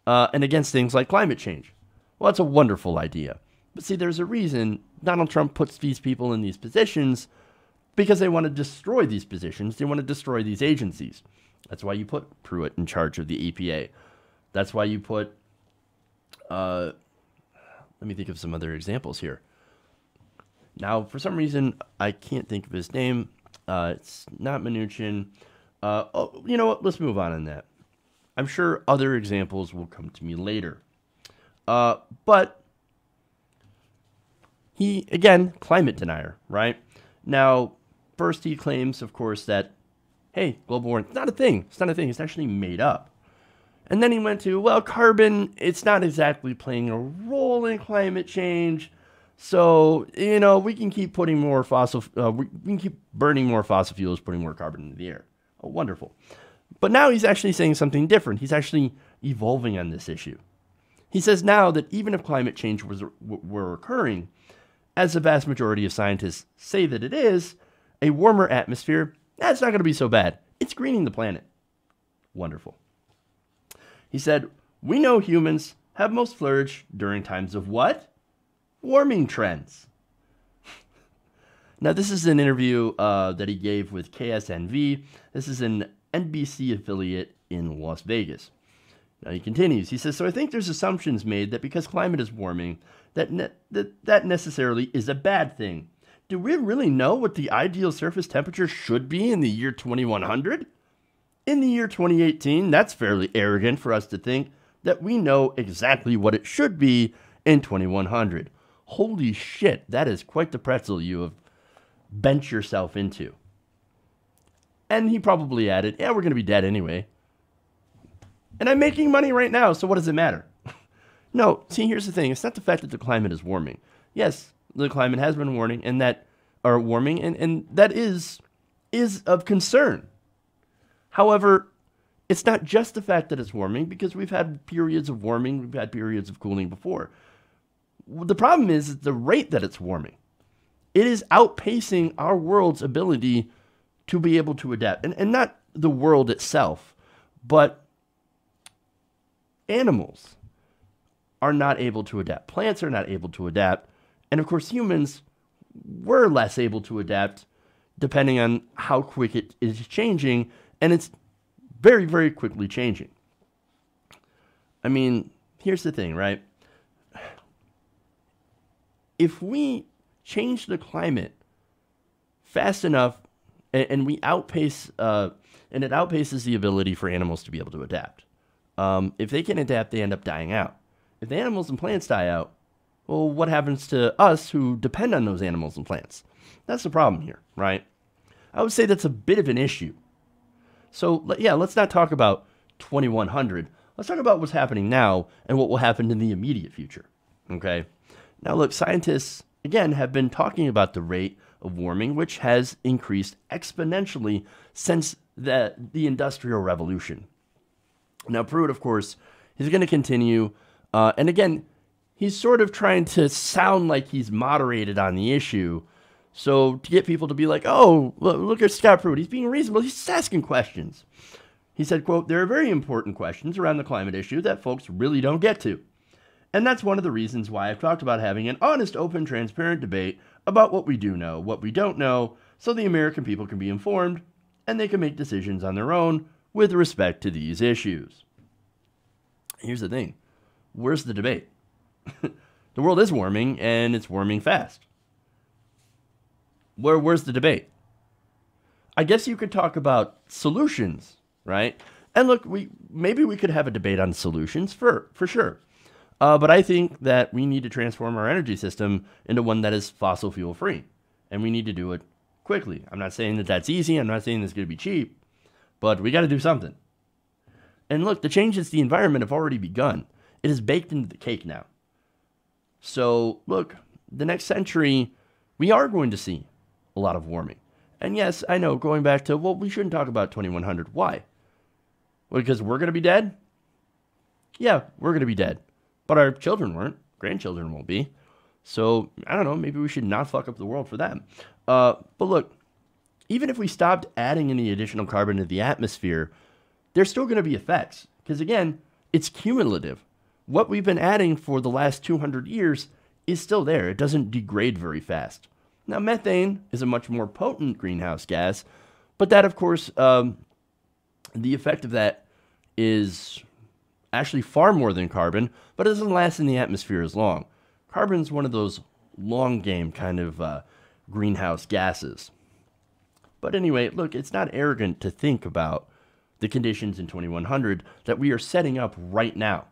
and against things like climate change. Well, that's a wonderful idea. But see, there's a reason Donald Trump puts these people in these positions, because they want to destroy these positions. They want to destroy these agencies. That's why you put Pruitt in charge of the EPA. That's why you put, let me think of some other examples here. Now, for some reason, I can't think of his name. It's not Mnuchin. Oh, you know what? Let's move on that. I'm sure other examples will come to me later. But he, again, climate denier, right? Now, first he claims, of course, that, hey, global warming, it's not a thing. It's not a thing. It's actually made up. And then he went to, well, carbon, it's not exactly playing a role in climate change. So, you know, we can keep putting more we can keep burning more fossil fuels, putting more carbon into the air. Oh, wonderful. But now he's actually saying something different. He's actually evolving on this issue. He says now that even if climate change were occurring, as the vast majority of scientists say that it is, a warmer atmosphere, that's not going to be so bad. It's greening the planet. Wonderful. He said, we know humans have most flourished during times of what? Warming trends. Now, this is an interview that he gave with KSNV. This is an NBC affiliate in Las Vegas. Now, he continues. He says, so I think there's assumptions made that because climate is warming, that necessarily is a bad thing. Do we really know what the ideal surface temperature should be in the year 2100? In the year 2018, that's fairly arrogant for us to think that we know exactly what it should be in 2100. Holy shit, that is quite the pretzel you have bent yourself into. And he probably added, yeah, we're going to be dead anyway. And I'm making money right now, so what does it matter? No, see, here's the thing. It's not the fact that the climate is warming. Yes, the climate has been warming, and that is of concern. However, it's not just the fact that it's warming, because we've had periods of warming, we've had periods of cooling before. The problem is the rate that it's warming. It is outpacing our world's ability to be able to adapt. And not the world itself, but animals are not able to adapt. Plants are not able to adapt. And of course, humans were less able to adapt depending on how quick it is changing. And it's very, very quickly changing. I mean, here's the thing, right? if we change the climate fast enough and we outpace, and it outpaces the ability for animals to be able to adapt. If they can adapt, they end up dying out. If the animals and plants die out, well, what happens to us who depend on those animals and plants? That's the problem here, right? I would say that's a bit of an issue. So, yeah, let's not talk about 2100. Let's talk about what's happening now and what will happen in the immediate future, okay? Now, look, scientists, again, have been talking about the rate of warming, which has increased exponentially since the Industrial Revolution. Now, Pruitt, of course, he's going to continue, and again, he's sort of trying to sound like he's moderated on the issue, so to get people to be like, oh, look at Scott Pruitt, he's being reasonable, he's just asking questions. He said, quote, there are very important questions around the climate issue that folks really don't get to. And that's one of the reasons why I've talked about having an honest, open, transparent debate about what we do know, what we don't know, so the American people can be informed and they can make decisions on their own with respect to these issues. Here's the thing. Where's the debate? The world is warming, and it's warming fast. Where's the debate? I guess you could talk about solutions, right? And look, maybe we could have a debate on solutions for sure. But I think that we need to transform our energy system into one that is fossil fuel free. And we need to do it quickly. I'm not saying that that's easy. I'm not saying it's going to be cheap. But we got to do something. And look, the changes to the environment have already begun. It is baked into the cake now. So, look, the next century, we are going to see a lot of warming. And yes, I know, going back to, well, we shouldn't talk about 2100. Why? Well, because we're going to be dead? Yeah, we're going to be dead. But our children weren't. Grandchildren won't be. So, I don't know, maybe we should not fuck up the world for them. But look, even if we stopped adding any additional carbon to the atmosphere, there's still going to be effects. Because again, it's cumulative. What we've been adding for the last 200 years is still there. It doesn't degrade very fast. Now, methane is a much more potent greenhouse gas, but that, of course, the effect of that is actually far more than carbon, but it doesn't last in the atmosphere as long. Carbon is one of those long game kind of greenhouse gases. But anyway, look, it's not arrogant to think about the conditions in 2100 that we are setting up right now,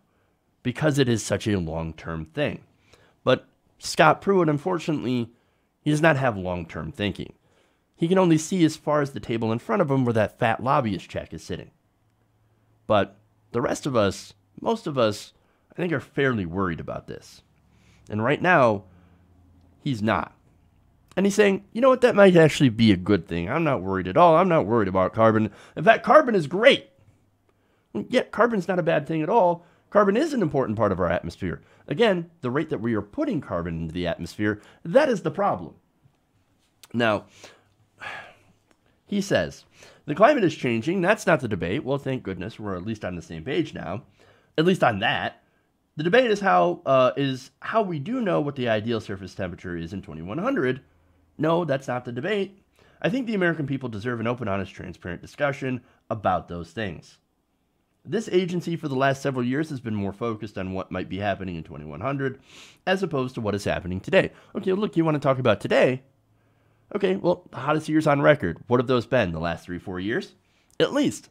because it is such a long-term thing. But Scott Pruitt, unfortunately, he does not have long-term thinking. He can only see as far as the table in front of him where that fat lobbyist check is sitting. But the rest of us, most of us, I think are fairly worried about this. And right now, he's not. And he's saying, you know what, that might actually be a good thing. I'm not worried at all. I'm not worried about carbon. In fact, carbon is great. Yeah, carbon's not a bad thing at all. Carbon is an important part of our atmosphere. Again, the rate that we are putting carbon into the atmosphere, that is the problem. Now, he says, the climate is changing. That's not the debate. Well, thank goodness we're at least on the same page now. At least on that. The debate is how we do know what the ideal surface temperature is in 2100. No, that's not the debate. I think the American people deserve an open, honest, transparent discussion about those things. This agency for the last several years has been more focused on what might be happening in 2100 as opposed to what is happening today. Okay, look, you want to talk about today? Okay, well, the hottest years on record. What have those been? The last 3-4 years? At least.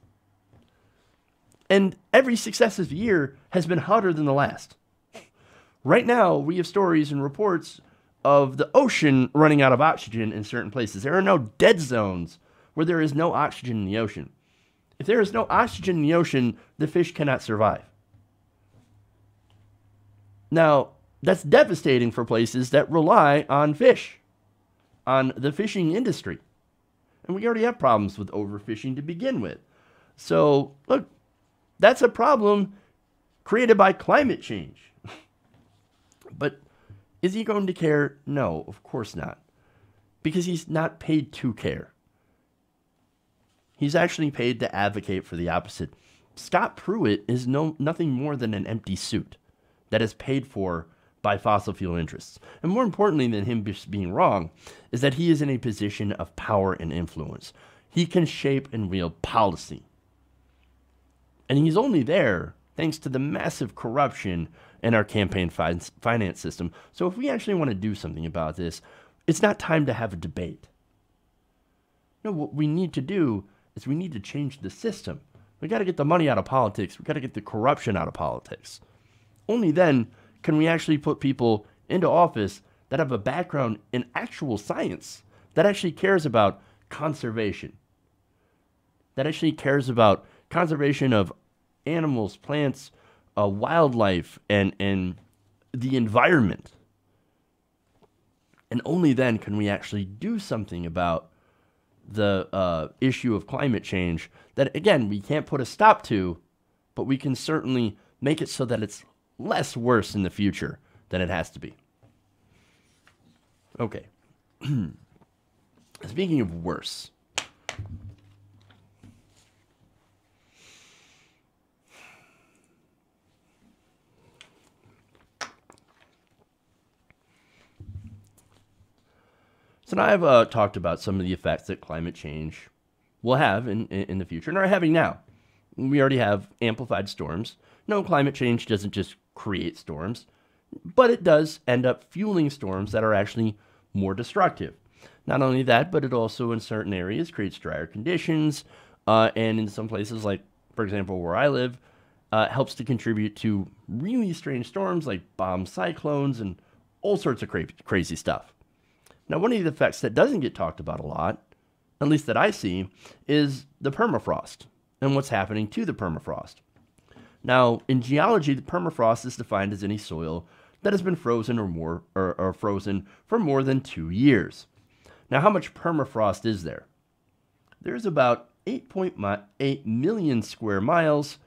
And every successive year has been hotter than the last. Right now, we have stories and reports of the ocean running out of oxygen in certain places. There are no dead zones where there is no oxygen in the ocean. If there is no oxygen in the ocean, the fish cannot survive. Now, that's devastating for places that rely on fish, on the fishing industry. And we already have problems with overfishing to begin with. So, look, that's a problem created by climate change. But is he going to care? No, of course not. Because he's not paid to care. He's actually paid to advocate for the opposite. Scott Pruitt is nothing more than an empty suit that is paid for by fossil fuel interests. And more importantly than him just being wrong is that he is in a position of power and influence. He can shape and wield policy. And he's only there thanks to the massive corruption in our campaign finance system. So if we actually want to do something about this, it's not time to have a debate. No, what we need to do is we need to change the system. We got to get the money out of politics. We got to get the corruption out of politics. Only then can we actually put people into office that have a background in actual science, that actually cares about conservation, that actually cares about conservation of animals, plants, wildlife, and the environment. And only then can we actually do something about the issue of climate change that, again, we can't put a stop to, but we can certainly make it so that it's less worse in the future than it has to be. Okay. Speaking of worse, so now I've talked about some of the effects that climate change will have in the future and are having now. We already have amplified storms. No, climate change doesn't just create storms, but it does end up fueling storms that are actually more destructive. Not only that, but it also in certain areas creates drier conditions, and in some places, like, for example, where I live, helps to contribute to really strange storms like bomb cyclones and all sorts of crazy stuff. Now, one of the effects that doesn't get talked about a lot, at least that I see, is the permafrost and what's happening to the permafrost. Now, in geology, the permafrost is defined as any soil that has been frozen or frozen for more than 2 years. Now, how much permafrost is there? There's about 8.8 million square miles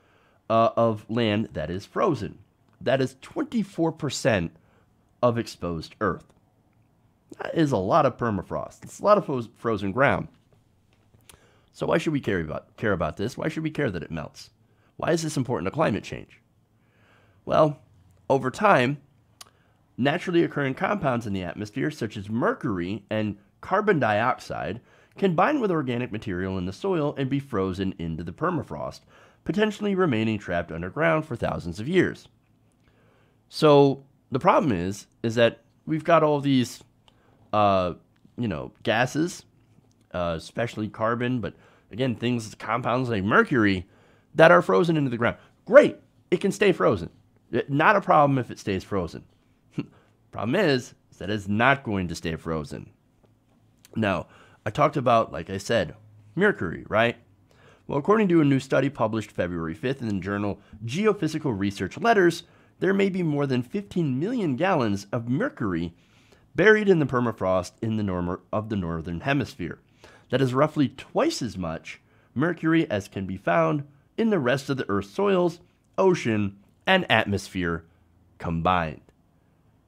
of land that is frozen. That is 24% of exposed Earth. That is a lot of permafrost. It's a lot of frozen ground. So why should we care about this? Why should we care that it melts? Why is this important to climate change? Well, over time, naturally occurring compounds in the atmosphere, such as mercury and carbon dioxide, can bind with organic material in the soil and be frozen into the permafrost, potentially remaining trapped underground for thousands of years. So the problem is that we've got all these gases, especially carbon, but again, compounds like mercury that are frozen into the ground. Great, it can stay frozen. Not a problem if it stays frozen. Problem is that it's not going to stay frozen. Now, I talked about, like I said, mercury, right? Well, according to a new study published February 5th in the journal Geophysical Research Letters, there may be more than 15 million gallons of mercury buried in the permafrost in the northern hemisphere. That is roughly twice as much mercury as can be found in the rest of the Earth's soils, ocean, and atmosphere combined.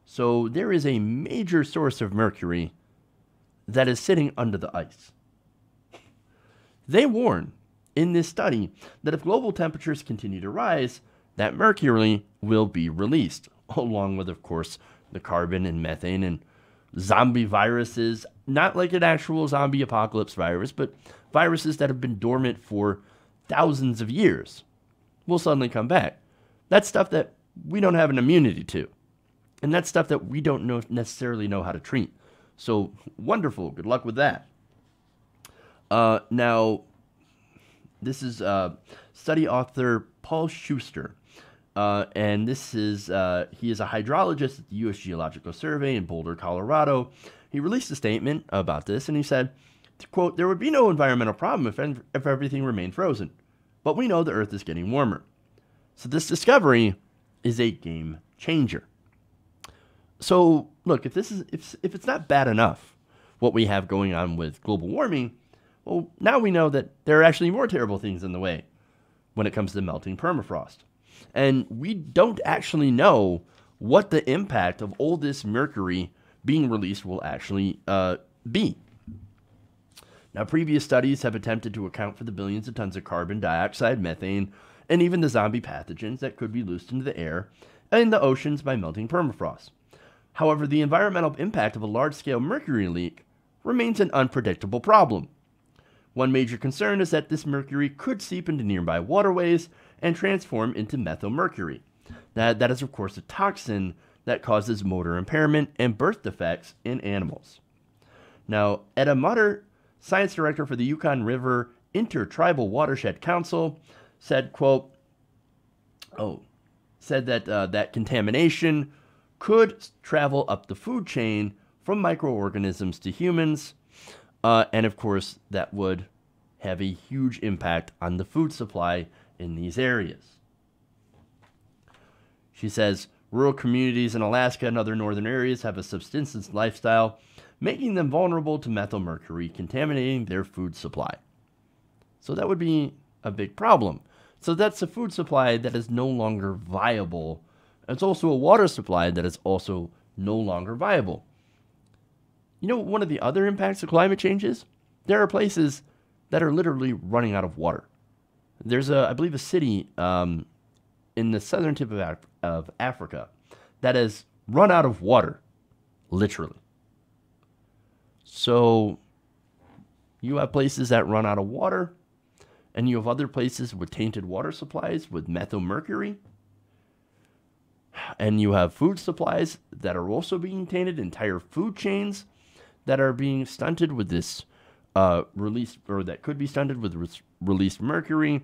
So there is a major source of mercury that is sitting under the ice. They warn in this study that if global temperatures continue to rise, that mercury will be released, along with, of course, the carbon and methane and zombie viruses, not like an actual zombie apocalypse virus, but viruses that have been dormant for thousands of years will suddenly come back. That's stuff that we don't have an immunity to. And that's stuff that we don't necessarily know how to treat. So, wonderful. Good luck with that. Now, this is study author Paul Schuster. And this is, he is a hydrologist at the U.S. Geological Survey in Boulder, Colorado. He released a statement about this, and he said, quote, "There would be no environmental problem if everything remained frozen. But we know the Earth is getting warmer. So this discovery is a game changer." So, look, if it's not bad enough what we have going on with global warming, well, now we know that there are actually more terrible things in the way when it comes to melting permafrost. And we don't actually know what the impact of all this mercury being released will actually be. Now, previous studies have attempted to account for the billions of tons of carbon dioxide, methane, and even the zombie pathogens that could be loosed into the air and the oceans by melting permafrost. However, the environmental impact of a large-scale mercury leak remains an unpredictable problem. One major concern is that this mercury could seep into nearby waterways and transform into methylmercury. That is, of course, a toxin that causes motor impairment and birth defects in animals. Now, Etta Mutter, science director for the Yukon River Intertribal Watershed Council, said, quote, that contamination could travel up the food chain from microorganisms to humans, and of course, that would have a huge impact on the food supply in these areas. She says, rural communities in Alaska and other northern areas have a subsistence lifestyle, making them vulnerable to methylmercury contaminating their food supply. So that would be a big problem. So that's a food supply that is no longer viable. It's also a water supply that is also no longer viable. You know, one of the other impacts of climate change is there are places that are literally running out of water. There's I believe, a city in the southern tip of Africa that has run out of water, literally. So you have places that run out of water, and you have other places with tainted water supplies with methylmercury, and you have food supplies that are also being tainted, entire food chains that are being stunted with this released, or that could be stunted with released mercury,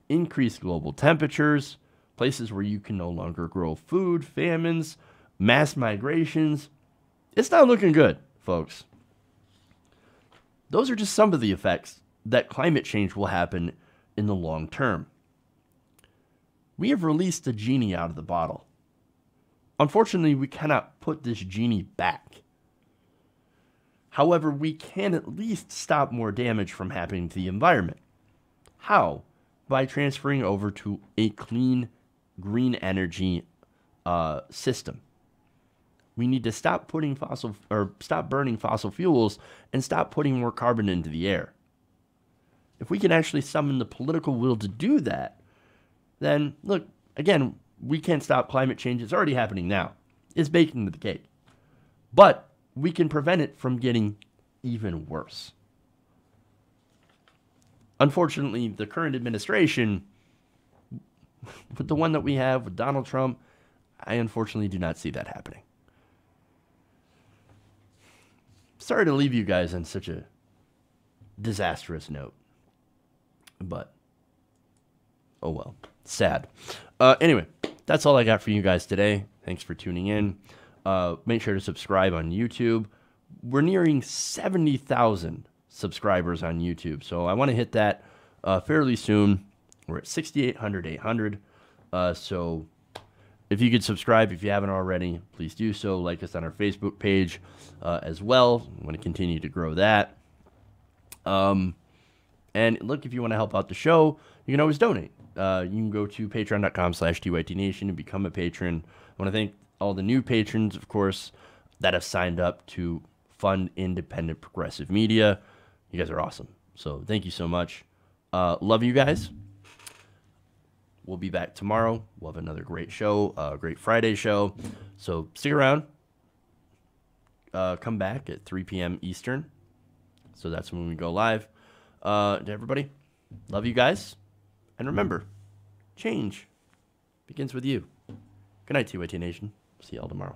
increased global temperatures, places where you can no longer grow food, famines, mass migrations. It's not looking good, folks. Those are just some of the effects that climate change will happen in the long term. We have released the genie out of the bottle. Unfortunately, we cannot put this genie back. However, we can at least stop more damage from happening to the environment. How? By transferring over to a clean, green energy system. We need to stop burning fossil fuels and stop putting more carbon into the air. If we can actually summon the political will to do that, then look, again, we can't stop climate change. It's already happening now. It's baked into the cake. But we can prevent it from getting even worse. Unfortunately, the current administration, with the one that we have with Donald Trump, I unfortunately do not see that happening. Sorry to leave you guys on such a disastrous note, but oh well, sad. Anyway, that's all I got for you guys today. Thanks for tuning in. Make sure to subscribe on YouTube. We're nearing 70,000 subscribers on YouTube, so I want to hit that fairly soon. We're at 6,800. So if you could subscribe, if you haven't already, please do so. Like us on our Facebook page as well. I want to continue to grow that. And look, if you want to help out the show, you can always donate. You can go to patreon.com/TYTNation and become a patron. I want to thank all the new patrons, of course, that have signed up to fund independent progressive media. You guys are awesome. So thank you so much. Love you guys. We'll be back tomorrow. We'll have another great show, great Friday show. So stick around. Come back at 3 p.m. Eastern. So that's when we go live. To everybody, love you guys. And remember, change begins with you. Good night, TYT Nation. See y'all tomorrow.